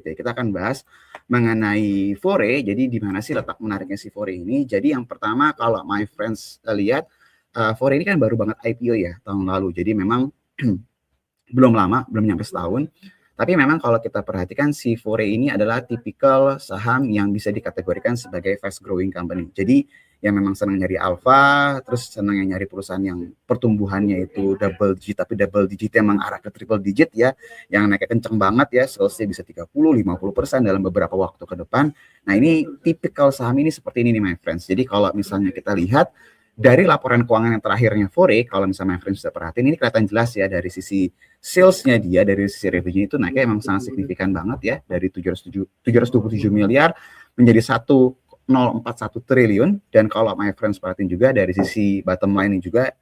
Kita akan bahas mengenai Fore. Jadi di mana sih letak menariknya si Fore ini? Jadi yang pertama kalau my friends lihat Fore ini kan baru banget IPO ya tahun lalu. Jadi memang belum lama, belum nyampe setahun. Tapi memang kalau kita perhatikan si Fore ini adalah tipikal saham yang bisa dikategorikan sebagai fast growing company. Jadi yang memang senang nyari alpha, terus senang yang nyari perusahaan yang pertumbuhannya itu double digit, tapi double digit yang mengarah ke triple digit ya, yang naiknya kenceng banget ya, salesnya bisa 30-50% dalam beberapa waktu ke depan. Nah ini tipikal saham ini seperti ini nih my friends. Jadi kalau misalnya kita lihat dari laporan keuangan yang terakhirnya Fore, kalau misalnya my friends bisa perhatiin, ini kelihatan jelas ya dari sisi salesnya dia, dari sisi revenue itu naiknya emang sangat signifikan banget ya, dari 727 miliar menjadi 1,041 triliun. Dan kalau my friends perhatiin juga dari sisi bottom line juga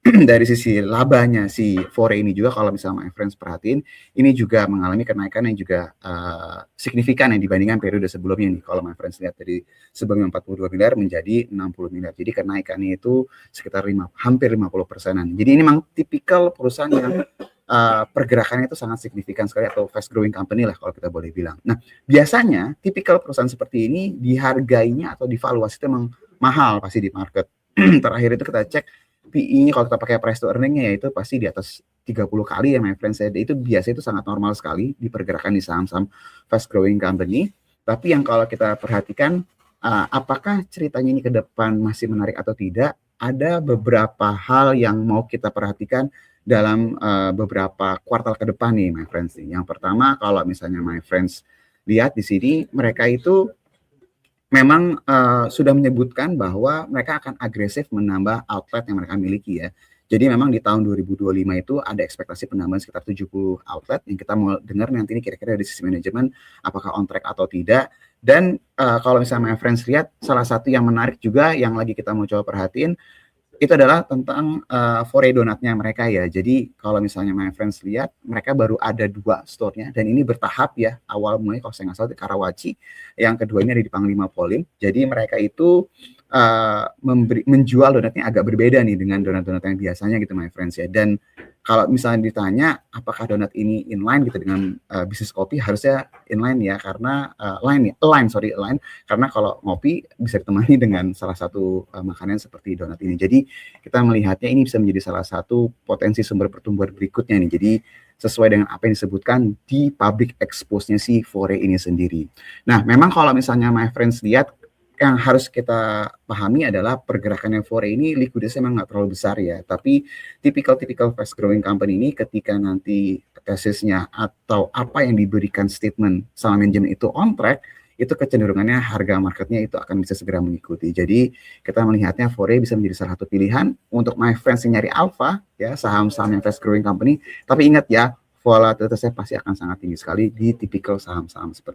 dari sisi labanya si Fore ini juga kalau misalnya my friends perhatiin ini juga mengalami kenaikan yang juga signifikan yang dibandingkan periode sebelumnya nih. Kalau my friends lihat dari sebelumnya 42 miliar menjadi 60 miliar. Jadi kenaikannya itu sekitar hampir 50%-an. Jadi ini memang tipikal perusahaan yang pergerakannya itu sangat signifikan sekali atau fast growing company lah kalau kita boleh bilang. Nah, biasanya tipikal perusahaan seperti ini dihargainya atau divaluasi itu memang mahal pasti di market. Terakhir itu kita cek PE-nya kalau kita pakai price to earning-nya ya itu pasti di atas 30 kali ya my friends. Itu biasa itu sangat normal sekali di pergerakan di saham-saham fast growing company. Tapi yang kalau kita perhatikan apakah ceritanya ini ke depan masih menarik atau tidak, ada beberapa hal yang mau kita perhatikan dalam beberapa kuartal ke depan nih my friends. Yang pertama kalau misalnya my friends lihat di sini mereka itu memang sudah menyebutkan bahwa mereka akan agresif menambah outlet yang mereka miliki ya. Jadi memang di tahun 2025 itu ada ekspektasi penambahan sekitar 70 outlet yang kita mau dengar nanti ini kira-kira dari sisi manajemen apakah on track atau tidak. Dan kalau misalnya my friends lihat salah satu yang menarik juga yang lagi kita mau coba perhatiin itu adalah tentang Fore donatnya mereka ya. Jadi kalau misalnya my friends lihat mereka baru ada 2 store-nya dan ini bertahap ya. Awal mulai kalau saya nggak salah di Karawaci, yang kedua ini ada di Panglima Polim. Jadi mereka itu menjual donatnya agak berbeda nih dengan donat-donat yang biasanya gitu my friends ya. Dan kalau misalnya ditanya apakah donat ini inline gitu dengan bisnis kopi, harusnya inline ya karena align karena kalau ngopi bisa ditemani dengan salah satu makanan seperti donat ini. Jadi kita melihatnya ini bisa menjadi salah satu potensi sumber pertumbuhan berikutnya nih. Jadi sesuai dengan apa yang disebutkan di public expose-nya si Fore ini sendiri. Nah, memang kalau misalnya my friends lihat yang harus kita pahami adalah pergerakannya Fore ini likuiditasnya memang nggak terlalu besar ya, tapi tipikal fast growing company ini ketika nanti tesisnya atau apa yang diberikan statement sama manajemen itu on track, itu kecenderungannya harga marketnya itu akan bisa segera mengikuti. Jadi kita melihatnya Fore bisa menjadi salah satu pilihan untuk my friends yang nyari alpha ya, saham-saham yang fast growing company. Tapi ingat ya, volatilitasnya pasti akan sangat tinggi sekali di tipikal saham-saham seperti